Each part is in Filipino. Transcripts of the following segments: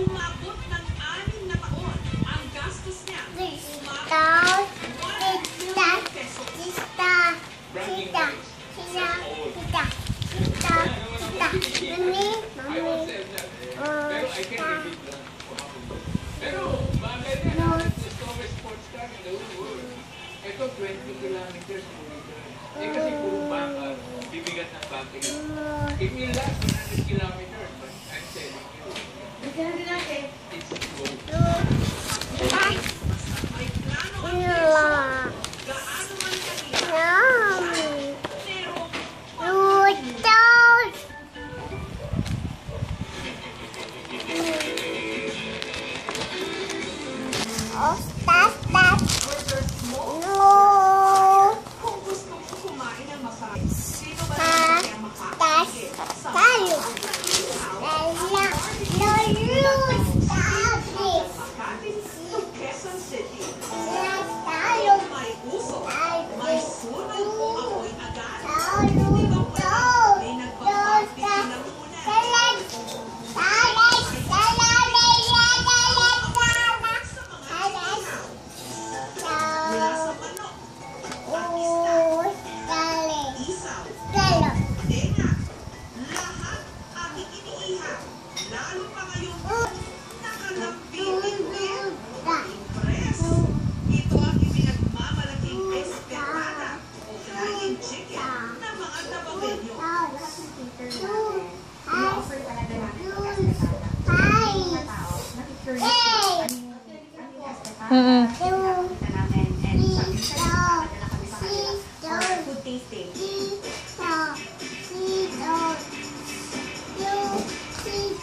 Umabot ng 6 na taon. Ang gastos niya, umabot ng 1 peso. Pero bagay na strongest sports car in the world. Ito 20 kilometers per liter. Kasi puro bakal, bibigat ng battery. It will last 100 kilometers, but I'm telling you, it's slow. May plano ang presyo. Gaano man kahirap. Pero kung gusto mo kumain ng masarap, sino ba naman kaya makakain? Sa Makati to Quezon City. May uso, may sunog o ako'y agad. Di ba wala? May nagpapapit lang muna. Mula sa manok, isaw, tenga, lahat ang iniihaw. Lalo pa ngayon, nakalambing din. Impress. Ito ang ipinagmamalaking esperada o flying chicken na mga tababenyo. Ino-offer talaga namin ang tao. Nakikurious. Nakita namin and sabi sa nila kami sa kanila for food tasting. Ang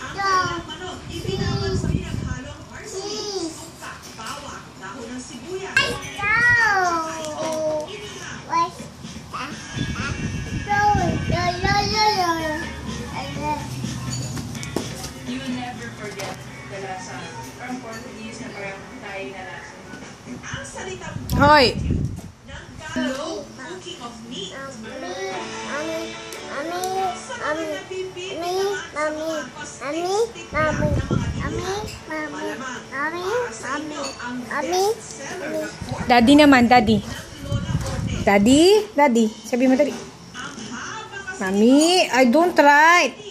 kanilang manok, ibinawan sa pinaghalong parsley, suka, bawang, dahon ng sibuyas. You will never forget the lasa. Parang Portuguese na parang Thai na lasa. Ang salitang Hoy! ng Galo, cooking of meat. Sa mga nabibili naman sa mga pastik-stik lang ng mga tindahan. Malamang, para sa inyo ang best-seller na pork Daddy naman, daddy. ng Lola Orte. Daddy? Daddy. Sabi mo, daddy. Ang haba kasi Mami, I don't write.